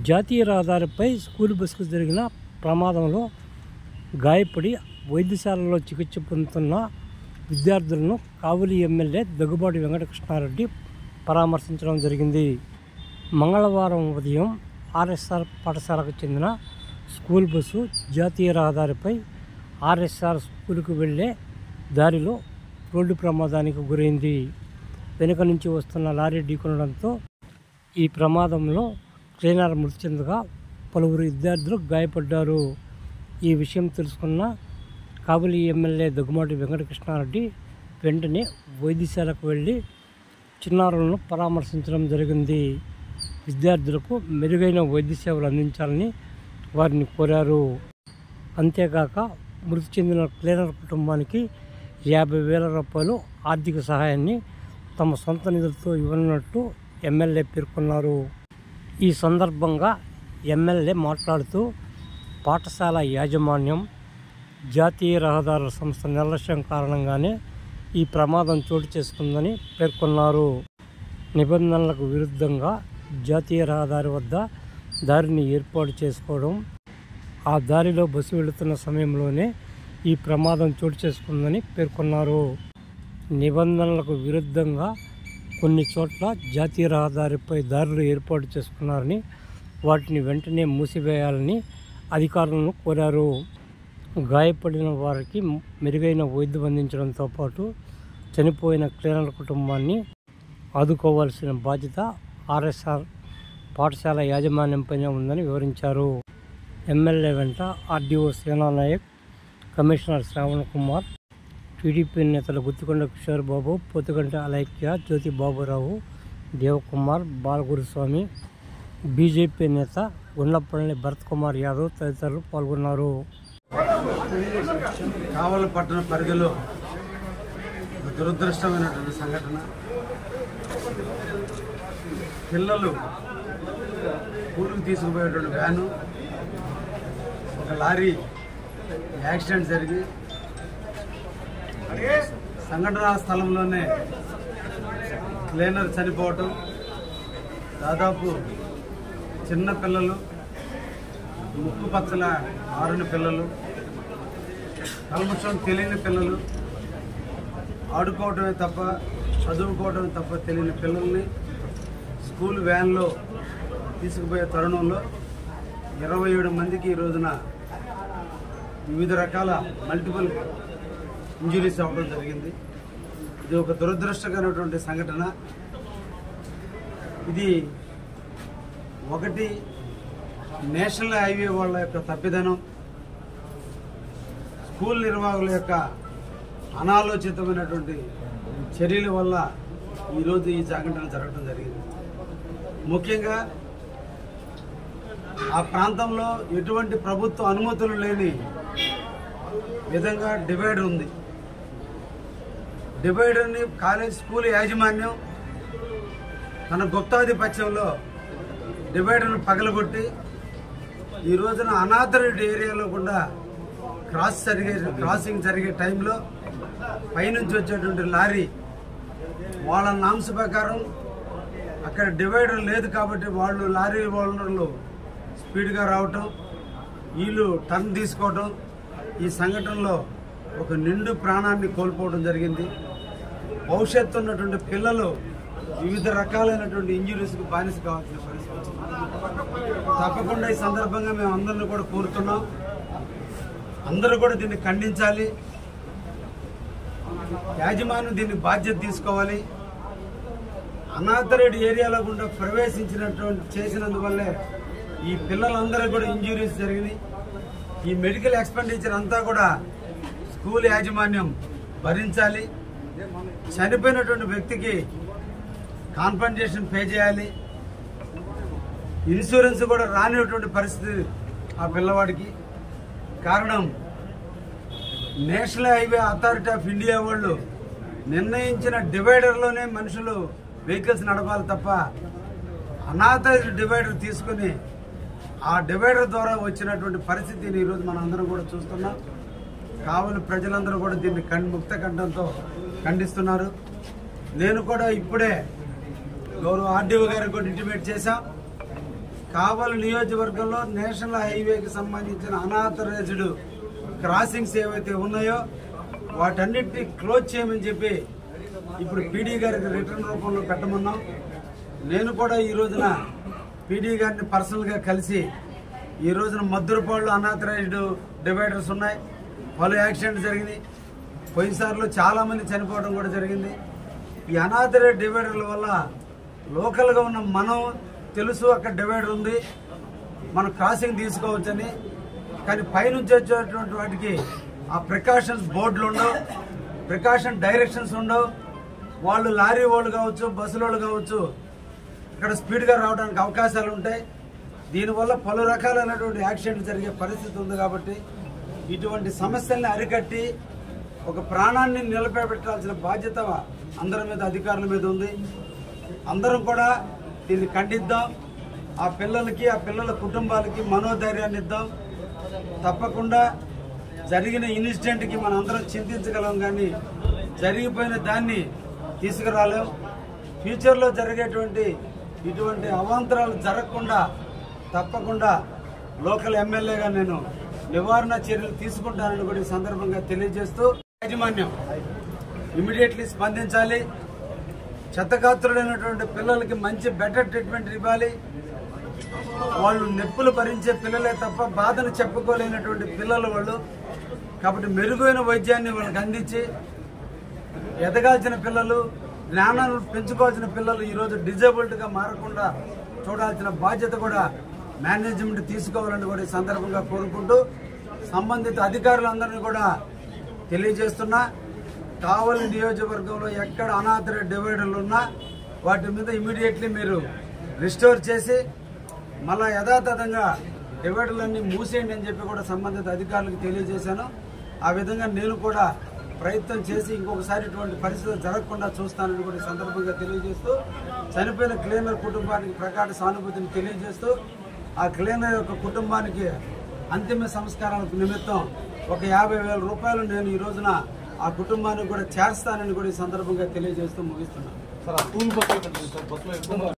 జాతీయ రహదారిపై స్కూల్ బస్సుకు జరిగిన ప్రమాదంలో గాయపడి వైద్యశాలలో చికిత్స పొందుతున్న విద్యార్థులను కావలి ఎమ్మెల్యే దగ్గుబాటి వెంకటకృష్ణారెడ్డి పరామర్శించడం జరిగింది. మంగళవారం ఉదయం ఆర్ఎస్ఆర్ పాఠశాలకు చెందిన స్కూల్ బస్సు జాతీయ రహదారిపై ఆర్ఎస్ఆర్ స్కూలుకు వెళ్లే దారిలో రోడ్డు ప్రమాదానికి గురైంది. వెనుక నుంచి వస్తున్న లారీ ఢీకొనడంతో ఈ ప్రమాదంలో ట్రైనర్ మృతి చెందగా పలువురు విద్యార్థులు గాయపడ్డారు. ఈ విషయం తెలుసుకున్న కావలి ఎమ్మెల్యే దగ్గుబాటి వెంకటకృష్ణారెడ్డి వెంటనే వైద్యశాలకు వెళ్ళి చిన్నారులను పరామర్శించడం జరిగింది. విద్యార్థులకు మెరుగైన వైద్య సేవలు అందించాలని వారిని కోరారు. అంతేకాక మృతి చెందిన క్లీనర్ కుటుంబానికి 50,000 రూపాయలు ఆర్థిక సహాయాన్ని తమ సొంత నిధులతో ఇవ్వనున్నట్టు ఎమ్మెల్యే పేర్కొన్నారు. ఈ సందర్భంగా ఎమ్మెల్యే మాట్లాడుతూ పాఠశాల యాజమాన్యం, జాతీయ రహదారుల సంస్థ నిర్లక్ష్యం కారణంగానే ఈ ప్రమాదం చోటు చేసుకుందని పేర్కొన్నారు. నిబంధనలకు విరుద్ధంగా జాతీయ రహదారి వద్ద దారిని ఏర్పాటు చేసుకోవడం, ఆ దారిలో బస్సు వెళుతున్న సమయంలోనే ఈ ప్రమాదం చోటు చేసుకుందని పేర్కొన్నారు. నిబంధనలకు విరుద్ధంగా కొన్ని చోట్ల జాతీయ రహదారిపై దారులు ఏర్పాటు చేసుకున్నారని, వాటిని వెంటనే మూసివేయాలని అధికారులను కోరారు. గాయపడిన వారికి మెరుగైన వైద్యం అందించడంతో పాటు చనిపోయిన క్లీనర్ కుటుంబాన్ని ఆదుకోవాల్సిన బాధ్యత ఆర్ఎస్ఆర్ పాఠశాల యాజమాన్యంపైనే ఉందని వివరించారు. ఎమ్మెల్యే వెంట RDO Senanayak, commissioner Shravan Kumar, TDP నేతలు గుత్తికొండ కిషోర్ బాబు, పోతుగంట అలైక్య, జ్యోతి బాబురావు, దేవకుమార్, బాలగురుస్వామి, బీజేపీ నేత గుండ్లపల్లి భరత్ కుమార్ యాదవ్ తదితరులు పాల్గొన్నారు. కావలి పట్టణ పరిధిలో దురదృష్టమైనటువంటి సంఘటన. పిల్లలు స్కూలుకు తీసుకుపోయేటువంటి వ్యాను, ఒక లారీ యాక్సిడెంట్ జరిగి సంఘటనా స్థలంలోనే క్లీనర్ చనిపోవటం, దాదాపు చిన్న పిల్లలు, ముక్కు పచ్చల ఆరుని పిల్లలు, కల్మషం తెలియని పిల్లలు, ఆడుకోవటమే తప్ప చదువుకోవటమే తప్ప తెలియని పిల్లల్ని స్కూల్ వ్యాన్లో తీసుకుపోయే తరుణంలో 27 మందికి ఈ రోజున వివిధ రకాల మల్టిపుల్ ఇంజురీస్ అవ్వడం జరిగింది. ఇది ఒక దురదృష్టకరమైనటువంటి సంఘటన. ఇది ఒకటి నేషనల్ హైవే వాళ్ళ యొక్క తప్పిదనం, స్కూల్ నిర్వాహకుల యొక్క అనాలోచితమైనటువంటి చర్యల వల్ల ఈరోజు ఈ సంఘటన జరగడం జరిగింది. ముఖ్యంగా ఆ ప్రాంతంలో ఎటువంటి ప్రభుత్వ అనుమతులు లేని విధంగా డివైడర్ ఉంది. డివైడర్ని కాలేజ్ స్కూల్ యాజమాన్యం తన గుప్తాధిపత్యంలో డివైడర్ను పగలగొట్టి ఈ రోజున అనాథరైజ్డ్ ఏరియాలో కూడా క్రాసింగ్ జరిగే టైంలో పైనుంచి వచ్చేటువంటి లారీ వాళ్ళ నామ్స్ ప్రకారం అక్కడ డివైడర్ లేదు కాబట్టి వాళ్ళు లారీ ఓనర్లు స్పీడ్గా రావటం, వీళ్ళు టర్న్ తీసుకోవటం, ఈ సంఘటనలో ఒక నిండు ప్రాణాన్ని కోల్పోవడం జరిగింది. భవిష్యత్తు ఉన్నటువంటి పిల్లలు వివిధ రకాలైనటువంటి ఇంజురీస్కి బానిస కావాల్సిన పరిస్థితి. తప్పకుండా ఈ సందర్భంగా మేము అందరినీ కూడా కోరుతున్నాం, అందరూ కూడా దీన్ని ఖండించాలి. యాజమాన్యం దీన్ని బాధ్యత తీసుకోవాలి. అనాథరైజ్డ్ ఏరియాలో గుండా ప్రవేశించినటువంటి చేసినందువల్లే ఈ పిల్లలందరూ కూడా ఇంజురీస్ జరిగినాయి. ఈ మెడికల్ ఎక్స్పెండిచర్ అంతా కూడా స్కూల్ యాజమాన్యం భరించాలి. చనిపోయినటువంటి వ్యక్తికి కాంపన్సేషన్ పే చేయాలి. ఇన్సూరెన్స్ కూడా రానిటువంటి పరిస్థితి ఆ పిల్లవాడికి. కారణం national highway authority of India వాళ్ళు నిర్ణయించిన డివైడర్లోనే మనుషులు వెహికల్స్ నడపాలి తప్ప అనాథరైజ్డ్ డివైడర్ తీసుకుని ఆ డివైడర్ ద్వారా వచ్చినటువంటి పరిస్థితిని ఈరోజు మనం అందరం కూడా చూస్తున్నాం. కావలి ప్రజలందరూ కూడా దీన్ని ముక్త కంఠంతో ఖండిస్తున్నారు. నేను కూడా ఇప్పుడే గౌరవ ఆర్డీఓ గారికి కూడా ఇంటిమేట్ చేశాం. కావలి నియోజకవర్గంలో నేషనల్ హైవేకి సంబంధించిన అనాథరైజ్డ్ క్రాసింగ్స్ ఏవైతే ఉన్నాయో వాటన్నిటిని క్లోజ్ చేయమని చెప్పి ఇప్పుడు పీడీ గారికి రిటర్న్ రూపంలో పెట్టమన్నాం. నేను కూడా ఈ రోజున పీడీ గారిని పర్సనల్గా కలిసి ఈ రోజున మద్దురపాడులో అనాథరైజ్డ్ డివైడర్స్ ఉన్నాయి, పలు యాక్సిడెంట్స్ జరిగినాయి, పోయినసార్లు చాలామంది చనిపోవడం కూడా జరిగింది. ఈ అనాథరైజ్డ్ డివైడర్ల వల్ల లోకల్గా ఉన్న మనం తెలుసు అక్కడ డివైడర్ ఉంది, మనం క్రాసింగ్ తీసుకోవచ్చని, కానీ పైనుంచి వచ్చేటువంటి వాటికి ఆ ప్రికాషన్స్ బోర్డులు ఉండవు, ప్రికాషన్ డైరెక్షన్స్ ఉండవు. వాళ్ళు లారీ వాళ్ళు కావచ్చు, బస్సుల వాళ్ళు కావచ్చు, ఇక్కడ స్పీడ్గా రావడానికి అవకాశాలు ఉంటాయి. దీనివల్ల పలు రకాలైనటువంటి యాక్సిడెంట్లు జరిగే పరిస్థితి ఉంది. కాబట్టి ఇటువంటి సమస్యల్ని అరికట్టి ఒక ప్రాణాన్ని నిలబెట్టాల్సిన బాధ్యత అందరి మీద, అధికారుల మీద ఉంది. అందరం కూడా దీన్ని ఖండిద్దాం. ఆ పిల్లలకి, ఆ పిల్లల కుటుంబాలకి మనోధైర్యాన్ని ఇద్దాం. తప్పకుండా జరిగిన ఇన్సిడెంట్కి మనం అందరం చింతించగలం, కానీ జరిగిపోయిన దాన్ని తీసుకురాలేం. ఫ్యూచర్లో జరిగేటువంటి ఇటువంటి అవాంతరాలు జరగకుండా తప్పకుండా లోకల్ ఎమ్మెల్యేగా నేను నివారణ చర్యలు తీసుకుంటానని కూడా ఈ సందర్భంగా తెలియజేస్తూ, యాజమాన్యం ఇమీడియట్లీ స్పందించాలి. క్షతగాత్రులైనటువంటి పిల్లలకి మంచి బెటర్ ట్రీట్మెంట్ ఇవ్వాలి. వాళ్ళు నొప్పులు భరించే పిల్లలే తప్ప బాధను చెప్పుకోలేనటువంటి పిల్లలు వాళ్ళు. కాబట్టి మెరుగైన వైద్యాన్ని వాళ్ళకి అందించి ఎదగాల్సిన పిల్లలు, జ్ఞానాన్ని పెంచుకోవాల్సిన పిల్లలు ఈరోజు డిజేబుల్డ్గా మారకుండా చూడాల్సిన బాధ్యత కూడా మేనేజ్మెంట్ తీసుకోవాలని కూడా ఈ సందర్భంగా కోరుకుంటూ, సంబంధిత అధికారులందరినీ కూడా తెలియజేస్తున్నా, కావలి నియోజకవర్గంలో ఎక్కడ అనాథరైజ్డ్ డివైడర్లు ఉన్నా వాటి మీద ఇమీడియట్లీ మీరు రిస్టోర్ చేసి మళ్ళా యథాతథంగా డివైడర్లన్నీ మూసేయండి అని చెప్పి కూడా సంబంధిత అధికారులకు తెలియజేశాను. ఆ విధంగా నేను కూడా ప్రయత్నం చేసి ఇంకొకసారి ఇటువంటి పరిస్థితులు జరగకుండా చూస్తానని కూడా ఈ సందర్భంగా తెలియజేస్తూ, చనిపోయిన క్లీనర్ కుటుంబానికి ప్రగాఢ సానుభూతిని తెలియజేస్తూ, ఆ క్లీనర్ యొక్క కుటుంబానికి అంతిమ సంస్కారాలకు నిమిత్తం ఒక 50,000 రూపాయలు నేను ఈ రోజున ఆ కుటుంబానికి కూడా చేర్స్తానని కూడా ఈ సందర్భంగా తెలియజేస్తూ ముగిస్తున్నాను.